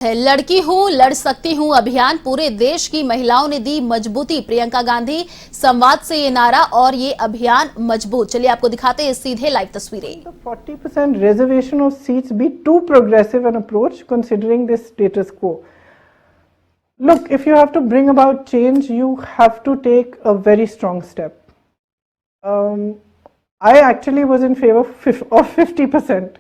लड़की हूं लड़ सकती हूं अभियान पूरे देश की महिलाओं ने दी मजबूती। प्रियंका गांधी संवाद से ये नारा और ये अभियान मजबूत। चलिए आपको दिखाते हैं सीधे लाइव तस्वीरें। 40% reservation of seats be too progressive an approach considering this status quo? Look, if you have to bring about change, you have to take a very strong step. I actually was in favor of 50%,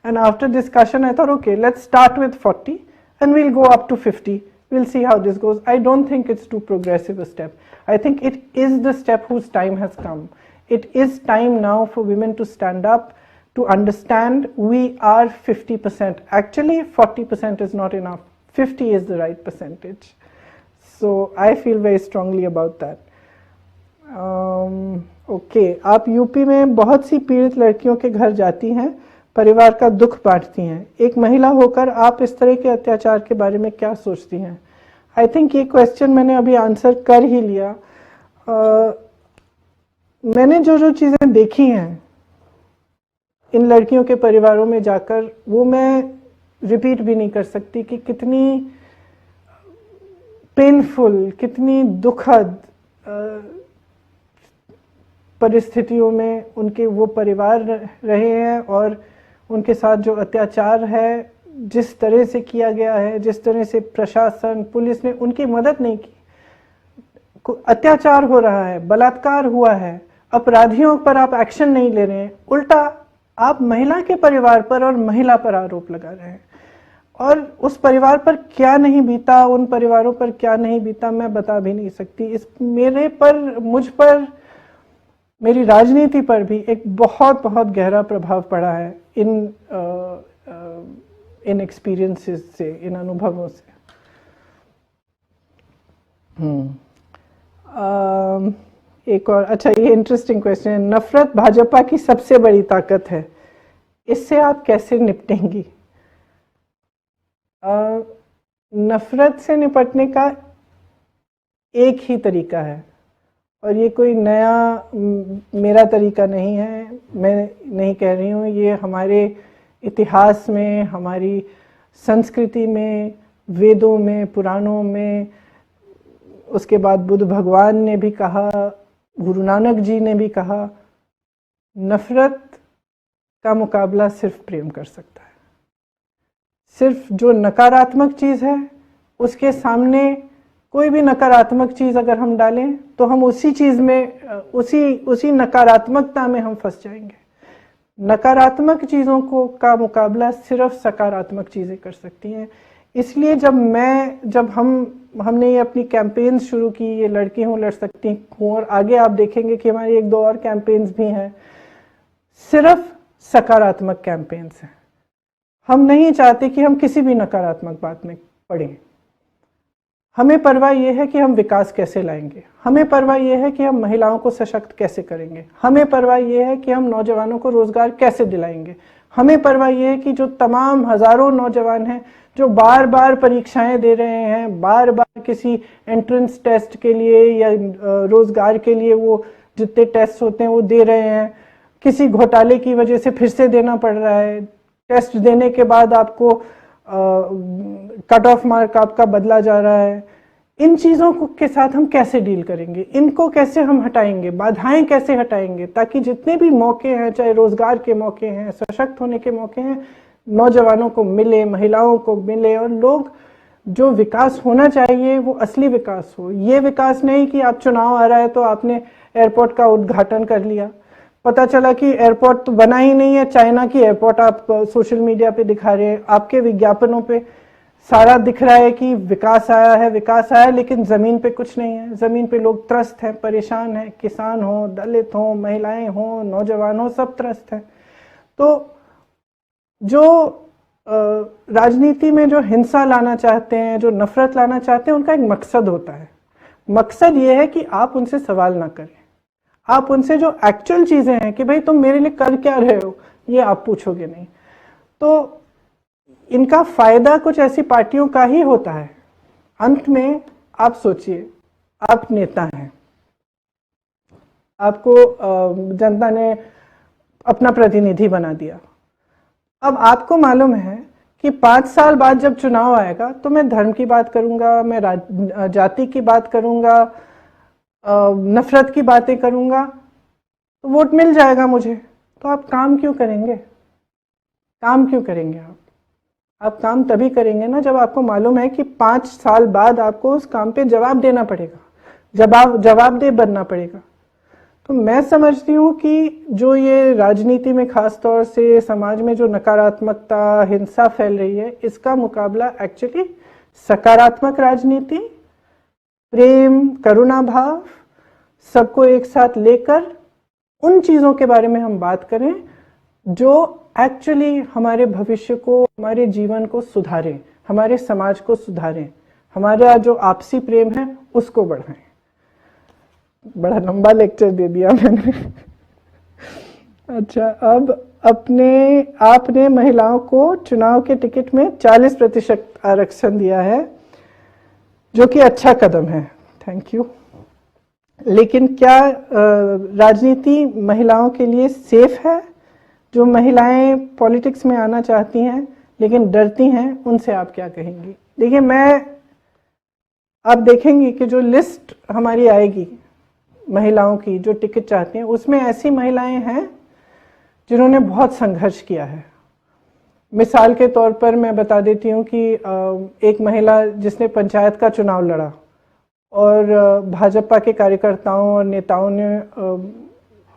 and after discussion I thought, okay, let's start with 40 and we'll go up to 50. We'll see how this goes. I don't think it's too progressive a step. I think it is the step whose time has come. It is time now for women to stand up, to understand we are 50%. Actually, 40% is not enough. 50 is the right percentage. So I feel very strongly about that. Okay, आप UP में बहुत सी पीड़ित लड़कियों के घर जाती हैं, परिवार का दुख बांटती हैं। एक महिला होकर आप इस तरह के अत्याचार के बारे में क्या सोचती हैं? आई थिंक ये क्वेश्चन मैंने अभी आंसर कर ही लिया। मैंने जो चीज़ें देखी हैं इन लड़कियों के परिवारों में जाकर, वो मैं रिपीट भी नहीं कर सकती कि कितनी पेनफुल, कितनी दुखद परिस्थितियों में उनके वो परिवार रहे हैं और उनके साथ जो अत्याचार है, जिस तरह से किया गया है, जिस तरह से प्रशासन, पुलिस ने उनकी मदद नहीं की। अत्याचार हो रहा है, बलात्कार हुआ है, अपराधियों पर आप एक्शन नहीं ले रहे हैं, उल्टा आप महिला के परिवार पर और महिला पर आरोप लगा रहे हैं। और उस परिवार पर क्या नहीं बीता, उन परिवारों पर क्या नहीं बीता, मैं बता भी नहीं सकती। इस मेरे पर, मुझ पर, मेरी राजनीति पर भी एक बहुत बहुत गहरा प्रभाव पड़ा है इन एक्सपीरियंसेस से, इन अनुभवों से। एक और अच्छा, ये इंटरेस्टिंग क्वेश्चन है। नफरत भाजपा की सबसे बड़ी ताकत है, इससे आप कैसे निपटेंगी? नफरत से निपटने का एक ही तरीका है, और ये कोई नया मेरा तरीका नहीं है, मैं नहीं कह रही हूँ। ये हमारे इतिहास में, हमारी संस्कृति में, वेदों में, पुराणों में, उसके बाद बुद्ध भगवान ने भी कहा, गुरु नानक जी ने भी कहा, नफरत का मुकाबला सिर्फ प्रेम कर सकता है। सिर्फ जो नकारात्मक चीज़ है उसके सामने कोई भी नकारात्मक चीज़ अगर हम डालें तो हम उसी चीज़ में, उसी नकारात्मकता में हम फंस जाएंगे। नकारात्मक चीज़ों को का मुकाबला सिर्फ सकारात्मक चीज़ें कर सकती हैं। इसलिए जब हमने ये अपनी कैंपेन्स शुरू की, ये लड़की हूँ लड़ सकती हूँ, और आगे आप देखेंगे कि हमारी एक दो और कैंपेन्स भी हैं, सिर्फ सकारात्मक कैंपेन्स हैं। हम नहीं चाहते कि हम किसी भी नकारात्मक बात में पड़ें। हमें परवाह यह है कि हम विकास कैसे लाएंगे, हमें परवाह यह है कि हम महिलाओं को सशक्त कैसे करेंगे, हमें परवाह यह है कि हम नौजवानों को रोजगार कैसे दिलाएंगे, हमें परवाह यह है कि जो तमाम हजारों नौजवान हैं जो बार बार परीक्षाएं दे रहे हैं, बार बार किसी एंट्रेंस टेस्ट के लिए या रोजगार के लिए वो जितने टेस्ट होते हैं वो दे रहे हैं, किसी घोटाले की वजह से फिर से देना पड़ रहा है, टेस्ट देने के बाद आपको कट ऑफ मार्क आपका बदला जा रहा है। इन चीज़ों के साथ हम कैसे डील करेंगे, इनको कैसे हम हटाएंगे, बाधाएं कैसे हटाएंगे, ताकि जितने भी मौके हैं, चाहे रोजगार के मौके हैं, सशक्त होने के मौके हैं, नौजवानों को मिले, महिलाओं को मिले, और लोग जो विकास होना चाहिए वो असली विकास हो। ये विकास नहीं कि आप चुनाव आ रहा है तो आपने एयरपोर्ट का उद्घाटन कर लिया, पता चला कि एयरपोर्ट तो बना ही नहीं है, चाइना की एयरपोर्ट आप सोशल मीडिया पे दिखा रहे हैं, आपके विज्ञापनों पे सारा दिख रहा है कि विकास आया, लेकिन ज़मीन पे कुछ नहीं है। ज़मीन पे लोग त्रस्त हैं, परेशान हैं, किसान हो, दलित हो, महिलाएं हो, नौजवान हो, सब त्रस्त हैं। तो जो राजनीति में जो हिंसा लाना चाहते हैं, जो नफरत लाना चाहते हैं, उनका एक मकसद होता है। मकसद ये है कि आप उनसे सवाल ना करें, आप उनसे जो एक्चुअल चीज़ें हैं कि भाई तुम मेरे लिए कर क्या रहे हो, ये आप पूछोगे नहीं। तो इनका फायदा कुछ ऐसी पार्टियों का ही होता है। अंत में आप सोचिए, आप नेता हैं, आपको जनता ने अपना प्रतिनिधि बना दिया। अब आपको मालूम है कि 5 साल बाद जब चुनाव आएगा तो मैं धर्म की बात करूंगा, मैं जाति की बात करूंगा, नफरत की बातें करूंगा, तो वोट मिल जाएगा मुझे। तो आप काम क्यों करेंगे? काम क्यों करेंगे आप काम तभी करेंगे ना जब आपको मालूम है कि 5 साल बाद आपको उस काम पे जवाब देना पड़ेगा, जवाबदेह बनना पड़ेगा। तो मैं समझती हूँ कि जो ये राजनीति में खास तौर से समाज में जो नकारात्मकता, हिंसा फैल रही है, इसका मुकाबला एक्चुअली सकारात्मक राजनीति, प्रेम, करुणा भाव, सबको एक साथ लेकर उन चीज़ों के बारे में हम बात करें जो एक्चुअली हमारे भविष्य को, हमारे जीवन को सुधारें, हमारे समाज को सुधारें, हमारा जो आपसी प्रेम है उसको बढ़ाएं। बड़ा लंबा लेक्चर दे दिया मैंने। अच्छा, अब आपने महिलाओं को चुनाव के टिकट में 40% आरक्षण दिया है, जो कि अच्छा कदम है, थैंक यू। लेकिन क्या राजनीति महिलाओं के लिए सेफ है? जो महिलाएं पॉलिटिक्स में आना चाहती हैं लेकिन डरती हैं, उनसे आप क्या कहेंगी? देखिए, आप देखेंगे कि जो लिस्ट हमारी आएगी महिलाओं की जो टिकट चाहती हैं, उसमें ऐसी महिलाएं हैं जिन्होंने बहुत संघर्ष किया है। मिसाल के तौर पर मैं बता देती हूँ कि एक महिला जिसने पंचायत का चुनाव लड़ा और भाजपा के कार्यकर्ताओं और नेताओं ने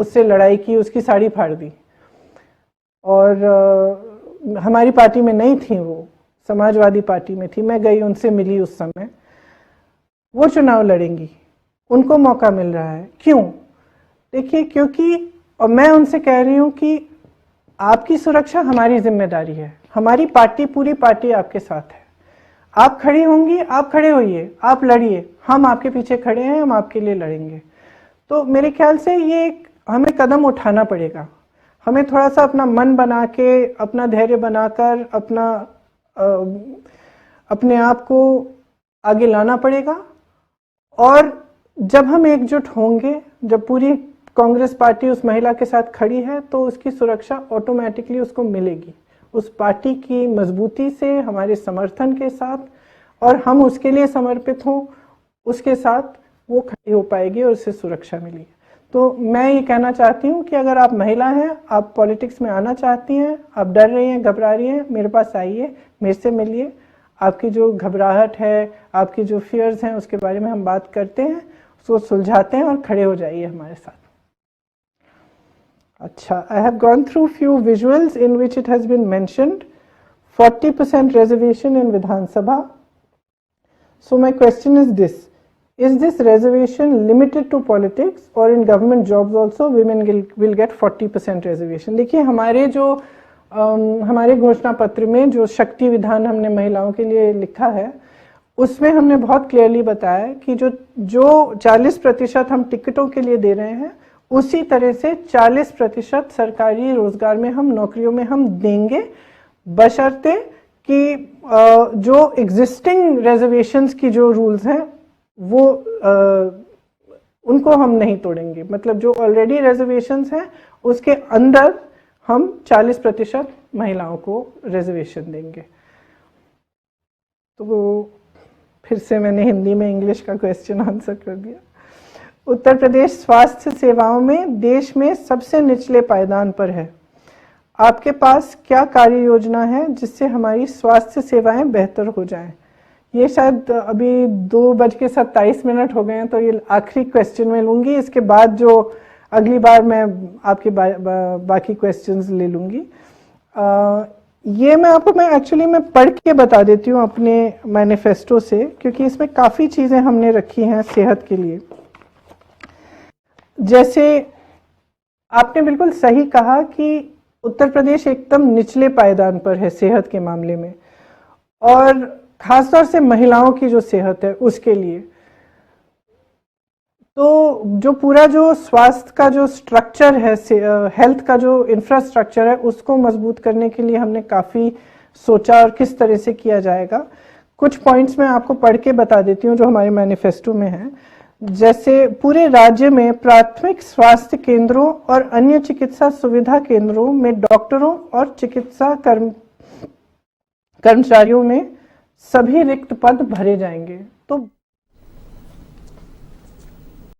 उससे लड़ाई की, उसकी साड़ी फाड़ दी, और हमारी पार्टी में नहीं थी, वो समाजवादी पार्टी में थी। मैं गई, उनसे मिली उस समय। वो चुनाव लड़ेंगी, उनको मौका मिल रहा है। क्यों? देखिए, क्योंकि, और मैं उनसे कह रही हूं कि आपकी सुरक्षा हमारी जिम्मेदारी है, हमारी पार्टी, पूरी पार्टी आपके साथ है। आप खड़ी होंगी, आप खड़े होइए, आप लड़िए, हम आपके पीछे खड़े हैं, हम आपके लिए लड़ेंगे। तो मेरे ख्याल से ये हमें कदम उठाना पड़ेगा। हमें थोड़ा सा अपना मन बना के, अपना धैर्य बनाकर, अपने आप को आगे लाना पड़ेगा। और जब हम एकजुट होंगे, जब पूरी कांग्रेस पार्टी उस महिला के साथ खड़ी है, तो उसकी सुरक्षा ऑटोमेटिकली उसको मिलेगी, उस पार्टी की मजबूती से, हमारे समर्थन के साथ, और हम उसके लिए समर्पित हों, उसके साथ वो खड़ी हो पाएगी और उससे सुरक्षा मिलेगी। तो मैं ये कहना चाहती हूँ कि अगर आप महिला हैं, आप पॉलिटिक्स में आना चाहती हैं, आप डर रही हैं, घबरा रही हैं, मेरे पास आइए, मेरे से मिलिए। आपकी जो घबराहट है, आपकी जो फियर्स हैं, उसके बारे में हम बात करते हैं, उसको सुलझाते हैं, और खड़े हो जाइए हमारे साथ। अच्छा, I have gone through few visuals in which it has been mentioned 40% reservation in Vidhan Sabha. So my question is this reservation limited to politics, or in government jobs also women will get 40% reservation? देखिए, हमारे घोषणा पत्र में जो शक्ति विधान हमने महिलाओं के लिए लिखा है, उसमें हमने बहुत क्लियरली बताया कि जो 40% हम टिकटों के लिए दे रहे हैं, उसी तरह से 40% सरकारी रोजगार में, हम नौकरियों में हम देंगे, बशर्ते कि जो एग्जिस्टिंग रिजर्वेशंस की जो रूल्स हैं वो उनको हम नहीं तोड़ेंगे। मतलब जो ऑलरेडी रिजर्वेशंस हैं उसके अंदर हम 40% महिलाओं को रिजर्वेशन देंगे। तो फिर से मैंने हिंदी में इंग्लिश का क्वेश्चन आंसर कर दिया। उत्तर प्रदेश स्वास्थ्य सेवाओं में देश में सबसे निचले पायदान पर है। आपके पास क्या कार्य योजना है जिससे हमारी स्वास्थ्य सेवाएं बेहतर हो जाएं? ये शायद अभी 2:27 हो गए हैं, तो ये आखिरी क्वेश्चन में लूंगी। इसके बाद जो अगली बार मैं आपके बाकी क्वेश्चंस ले लूंगी। ये मैं एक्चुअली मैं पढ़ के बता देती हूँ अपने मैनिफेस्टो से, क्योंकि इसमें काफ़ी चीज़ें हमने रखी हैं सेहत के लिए। जैसे आपने बिल्कुल सही कहा कि उत्तर प्रदेश एकदम निचले पायदान पर है सेहत के मामले में, और खासतौर से महिलाओं की जो सेहत है उसके लिए। तो जो पूरा जो स्वास्थ्य का जो स्ट्रक्चर है, हेल्थ का जो इंफ्रास्ट्रक्चर है, उसको मजबूत करने के लिए हमने काफ़ी सोचा और किस तरह से किया जाएगा। कुछ पॉइंट्स मैं आपको पढ़ के बता देती हूँ जो हमारे मैनिफेस्टो में है। जैसे पूरे राज्य में प्राथमिक स्वास्थ्य केंद्रों और अन्य चिकित्सा सुविधा केंद्रों में डॉक्टरों और कर्मचारियों में सभी रिक्त पद भरे जाएंगे। तो